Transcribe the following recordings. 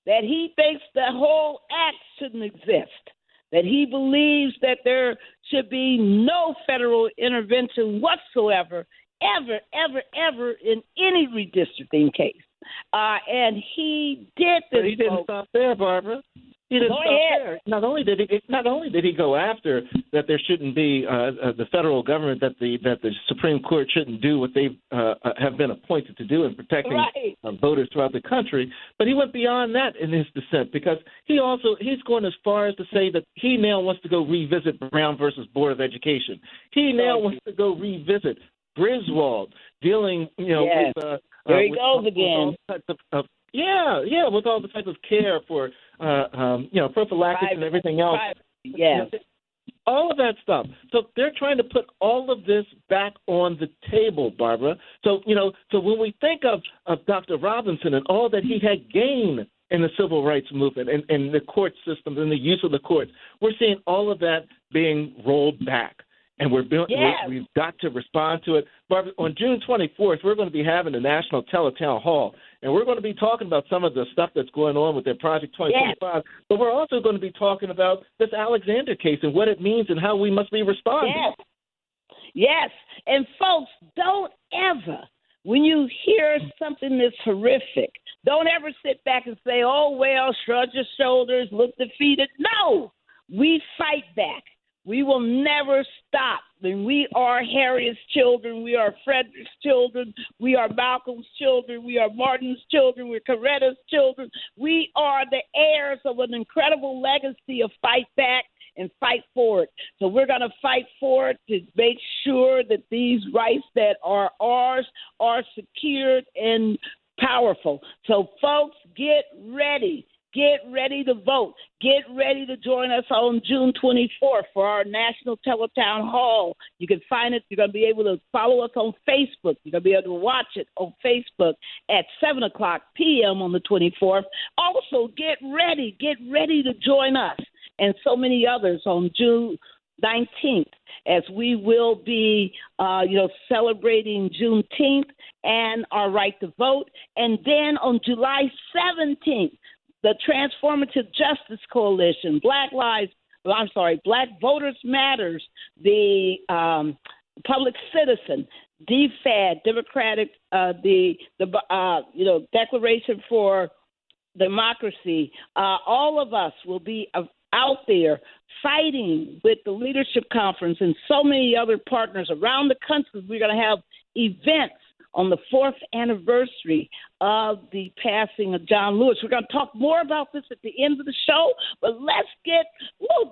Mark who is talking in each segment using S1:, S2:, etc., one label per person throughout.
S1: that he thinks the whole act shouldn't exist, that he believes that there should be no federal intervention whatsoever, ever in any redistricting case. And he did this.
S2: But he didn't stop there, Barbara. He didn't stop there. Not only did he go after that there shouldn't be the federal government, that the Supreme Court shouldn't do what they have been appointed to do in protecting voters throughout the country, but he went beyond that in his dissent, because he's going as far as to say that he now wants to go revisit Brown versus Board of Education. He now wants to go revisit Griswold, dealing with
S1: there he goes again.
S2: With all the type of care for prophylactics and everything else. All of that stuff. So they're trying to put all of this back on the table, Barbara. So when we think of Dr. Robinson and all that he had gained in the civil rights movement and the court system and the use of the courts, we're seeing all of that being rolled back. And we've got to respond to it. Barbara, on June 24th, we're going to be having the National Teletown Hall, and we're going to be talking about some of the stuff that's going on with their Project 2025, but we're also going to be talking about this Alexander case and what it means and how we must be responding.
S1: Yes. And folks, don't ever, when you hear something that's horrific, don't ever sit back and say, oh, well, shrug your shoulders, look defeated. No, we fight back. We will never stop. And we are Harriet's children. We are Frederick's children. We are Malcolm's children. We are Martin's children. We're Coretta's children. We are the heirs of an incredible legacy of fight back and fight for it. So we're going to fight for it to make sure that these rights that are ours are secured and powerful. So, folks, get ready. Get ready to vote. Get ready to join us on June 24th for our National Teletown Hall. You can find it. You're going to be able to follow us on Facebook. You're going to be able to watch it on Facebook at 7 o'clock p.m. on the 24th. Also, get ready to join us and so many others on June 19th, as we will be, celebrating Juneteenth and our right to vote. And then on July 17th, the Transformative Justice Coalition, Black Voters Matters, the Public Citizen, DFAD, Democratic, Declaration for Democracy. All of us will be out there fighting with the Leadership Conference and so many other partners around the country. We're going to have events on the 4th anniversary of the passing of John Lewis. We're going to talk more about this at the end of the show, but let's get,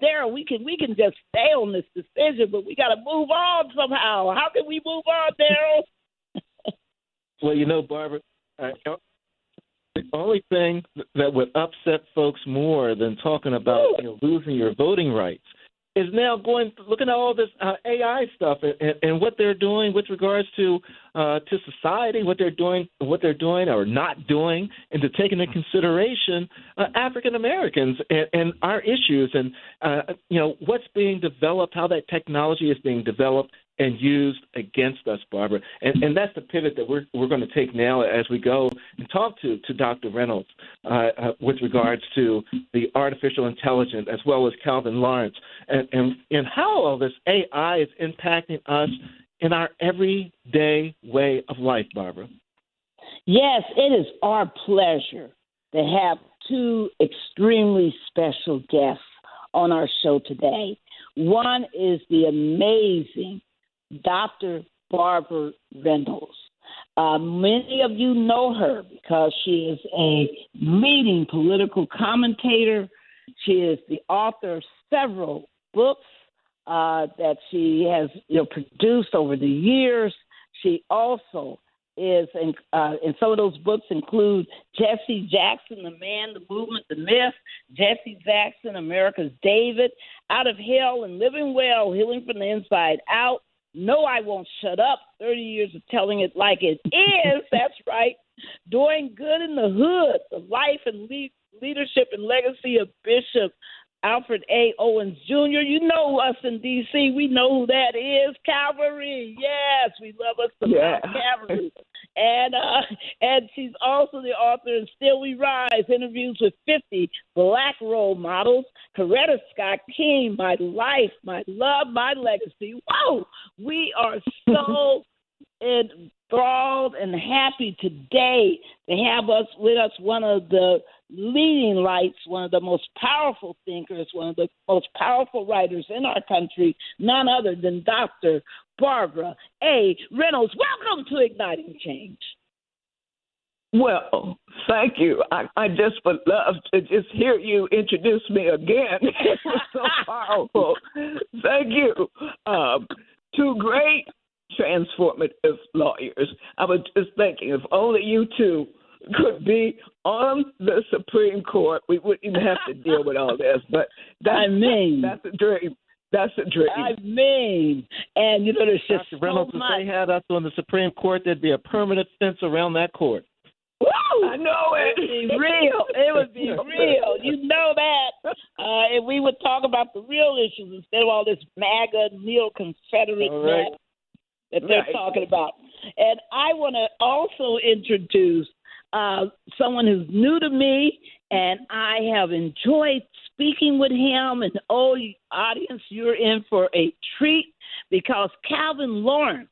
S1: Daryl, we can just stay on this decision, but we got to move on somehow. How can we move on, Daryl?
S2: Well, Barbara, the only thing that would upset folks more than talking about losing your voting rights is now looking at all this AI stuff and what they're doing with regards to society, what they're doing or not doing, and to take into consideration African Americans and our issues and what's being developed, how that technology is being developed and used against us, Barbara. And that's the pivot that we're going to take now as we go and talk to Dr. Reynolds with regards to the artificial intelligence, as well as Calvin Lawrence, and how all this AI is impacting us in our everyday way of life, Barbara.
S1: Yes, it is our pleasure to have two extremely special guests on our show today. One is the amazing Dr. Barbara Reynolds. Many of you know her because she is a leading political commentator. She is the author of several books that she has produced over the years. She also is, and some of those books include Jesse Jackson, The Man, the Movement, the Myth, Jesse Jackson, America's David, Out of Hell and Living Well, Healing from the Inside Out, No, I Won't Shut Up, 30 Years of Telling It Like It Is, that's right, Doing Good in the Hood, The Life and Leadership and Legacy of Bishop Alfred A. Owens Jr. You know us in D.C. We know who that is. Calvary. Yes, we love us some Calvary. And she's also the author of Still We Rise, interviews with 50 Black role models. Coretta Scott King, My Life, My Love, My Legacy. Whoa! We are so enthralled and happy today to have us with us, one of the leading lights, one of the most powerful thinkers, one of the most powerful writers in our country, none other than Dr. Barbara A. Reynolds. Welcome to Igniting Change.
S3: Well, thank you. I just would love to just hear you introduce me again. It was so powerful. Thank you. Two great transformative lawyers. I was just thinking, if only you two could be on the Supreme Court, we wouldn't even have to deal with all this. But that's a dream. That's a dream.
S1: And there's just
S2: Dr. Reynolds,
S1: so much.
S2: if they had us on the Supreme Court, there'd be a permanent fence around that court.
S1: Woo!
S3: I know it.
S1: It would be real. It would be real. You know that. And we would talk about the real issues instead of all this MAGA, neo-Confederate mess that they're talking about. And I want to also introduce someone who's new to me, and I have enjoyed speaking with him. And, audience, you're in for a treat because Calvin Lawrence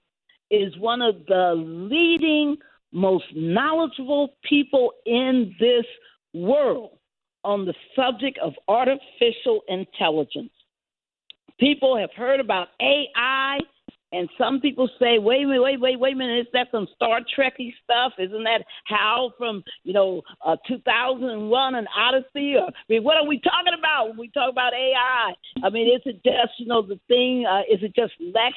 S1: is one of the leading, most knowledgeable people in this world on the subject of artificial intelligence. People have heard about AI, and some people say, wait a minute, is that some Star Trek-y stuff? Isn't that Hal from, 2001 and Odyssey? What are we talking about when we talk about AI? I mean, is it just, the thing, is it just Lex,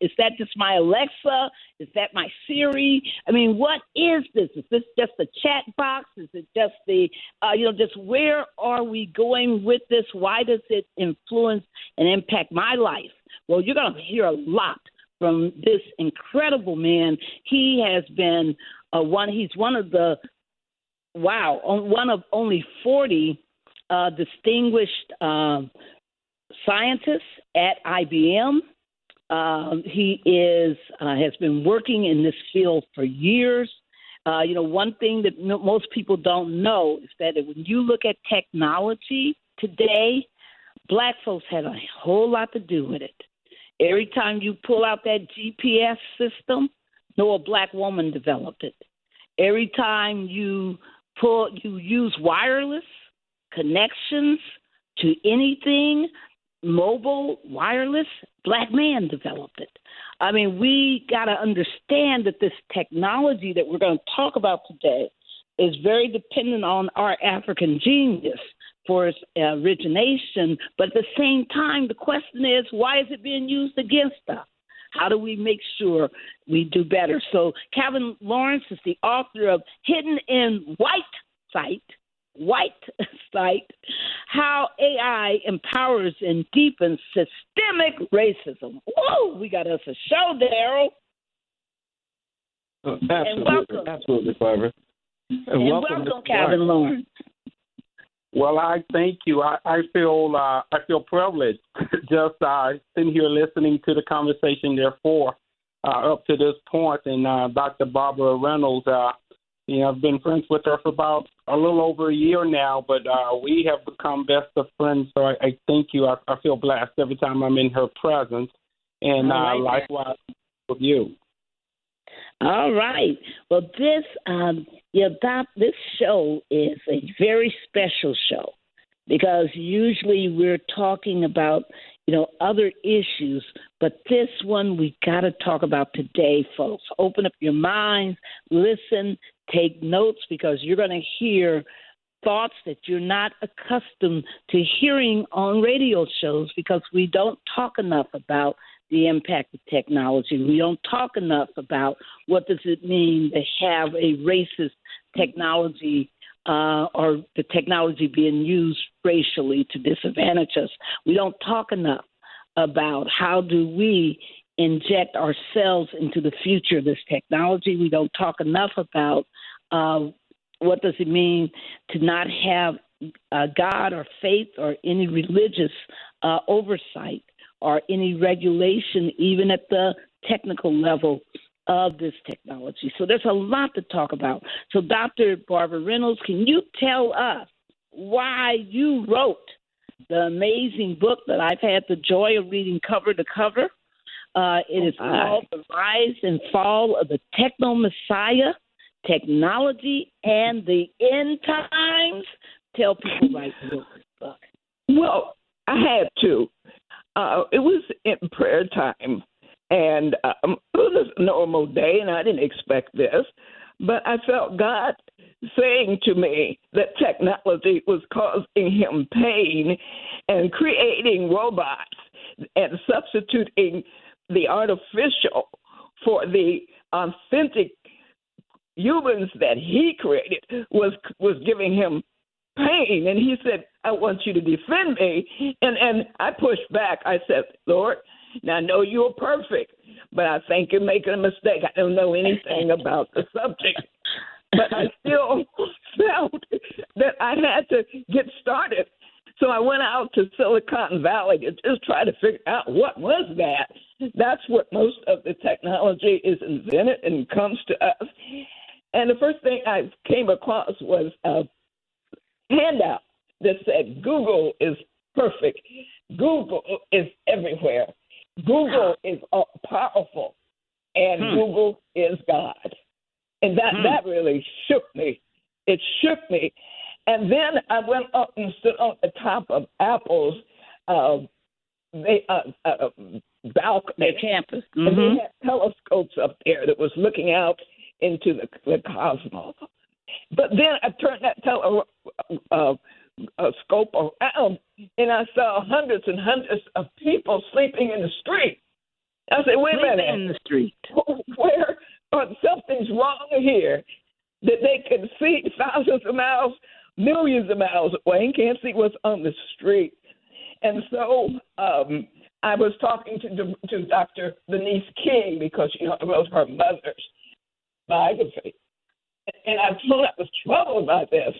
S1: is that just my Alexa? Is that my Siri? I mean, what is this? Is this just a chat box? Is it just just where are we going with this? Why does it influence and impact my life? Well, you're going to hear a lot from this incredible man. He has been he's one of only 40 distinguished scientists at IBM. He has been working in this field for years. One thing that most people don't know is that when you look at technology today, Black folks had a whole lot to do with it. Every time you pull out that GPS system, a Black woman developed it. Every time you use wireless connections to anything, mobile, wireless, Black man developed it. I mean, we got to understand that this technology that we're going to talk about today is very dependent on our African genius for its origination. But at the same time, the question is, why is it being used against us? How do we make sure we do better? So Calvin Lawrence is the author of Hidden in White Sight, How AI Empowers and Deepens Systemic Racism. Whoa, we got us a show, Daryl.
S2: Absolutely, Barbara.
S1: And welcome Calvin Lawrence.
S4: Well, I thank you. I feel privileged just sitting here listening to the conversation. Therefore, up to this point, and Dr. Barbara Reynolds, I've been friends with her for about a little over a year now, but we have become best of friends. So I thank you. I feel blessed every time I'm in her presence, and likewise with you.
S1: All right. Well, this this show is a very special show because usually we're talking about, other issues, but this one we got to talk about today, folks. Open up your minds, listen, take notes because you're going to hear thoughts that you're not accustomed to hearing on radio shows because we don't talk enough about the impact of technology. We don't talk enough about what does it mean to have a racist technology or the technology being used racially to disadvantage us. We don't talk enough about how do we inject ourselves into the future of this technology. We don't talk enough about what does it mean to not have God or faith or any religious oversight or any regulation, even at the technical level of this technology. So there's a lot to talk about. So Dr. Barbara Reynolds, can you tell us why you wrote the amazing book that I've had the joy of reading cover to cover? It is called The Rise and Fall of the Techno Messiah, Technology and the End Times. Tell people right this book.
S3: Well, I had to. It was in prayer time, and it was a normal day, and I didn't expect this, but I felt God saying to me that technology was causing him pain and creating robots and substituting the artificial for the authentic humans that he created was giving him pain. And he said, I want you to defend me. And I pushed back. I said, Lord, now I know you're perfect, but I think you're making a mistake. I don't know anything about the subject. But I still felt that I had to get started. So I went out to Silicon Valley to just try to figure out what was that. That's what most of the technology is invented and comes to us. And the first thing I came across was a handout that said Google is perfect. Google is everywhere. Google is all powerful. And Google is God. And that really shook me. It shook me. And then I went up and stood on the top of Apple's balcony.
S1: Their campus.
S3: And they had telescopes up there that was looking out into the cosmos. But then I turned that telescope around, and I saw hundreds and hundreds of people sleeping in the street. I said, wait a minute.
S1: In the street.
S3: Where something's wrong here, that they can see thousands of miles, millions of miles away, and can't see what's on the street. And so I was talking to Dr. Denise King because I wrote her mother's biography. And I told her I was troubled by this.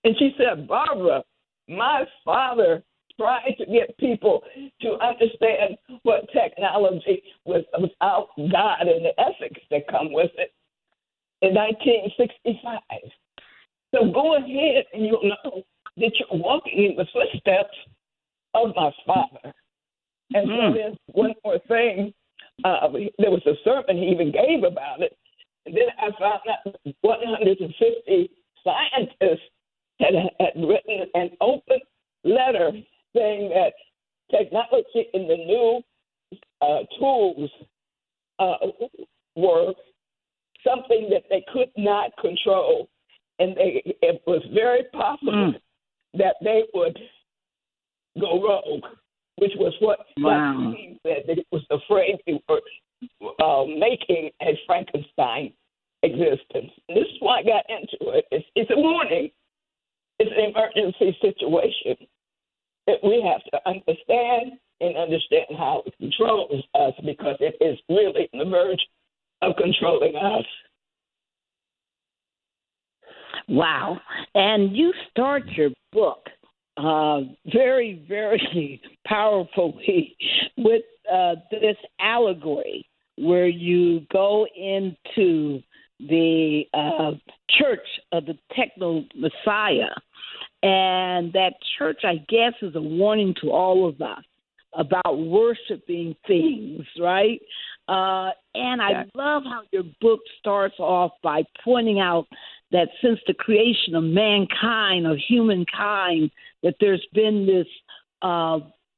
S3: And she said, Barbara, my father tried to get people to understand what technology was without God and the ethics that come with it in 1965. So go ahead and you'll know that you're walking in the footsteps of my father. And so there's one more thing. There was a sermon he even gave about it. And then I found out 150 scientists had written an open letter saying that technology and the new tools were something that they could not control. And it was very possible that they would go rogue, which was what Dr. King said, that it was afraid they were making a Frankenstein existence. And this is why I got into it. It's a warning. It's an emergency situation that we have to understand and understand how it controls us, because it is really on the verge of controlling us.
S1: Wow. And you start your book very, very powerfully with this allegory where you go into the church of the Techno Messiah. And that church, I guess, is a warning to all of us about worshiping things, right? And I love how your book starts off by pointing out that since the creation of mankind, of humankind, that there's been this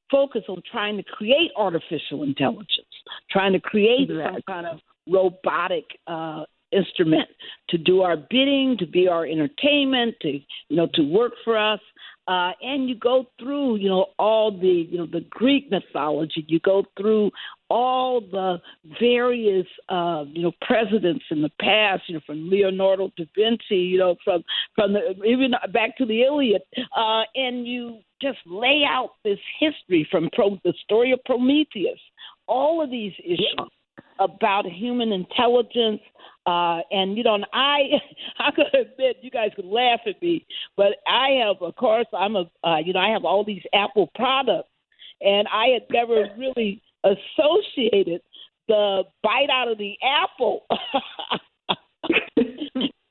S1: focus on trying to create artificial intelligence, trying to create some kind of robotic instrument to do our bidding, to be our entertainment, to work for us. And you go through, all the, the Greek mythology. You go through all the various, presidents in the past, from Leonardo da Vinci, from even back to the Iliad, and you just lay out this history from the story of Prometheus, all of these issues about human intelligence. And I could admit, you guys could laugh at me, but I have, of course, I have all these Apple products, and I had never really associated the bite out of the apple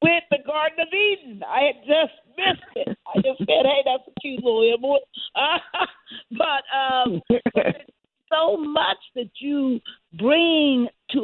S1: with the Garden of Eden. I had just missed it. I just said, hey, that's a cute little image. But there's so much that you bring to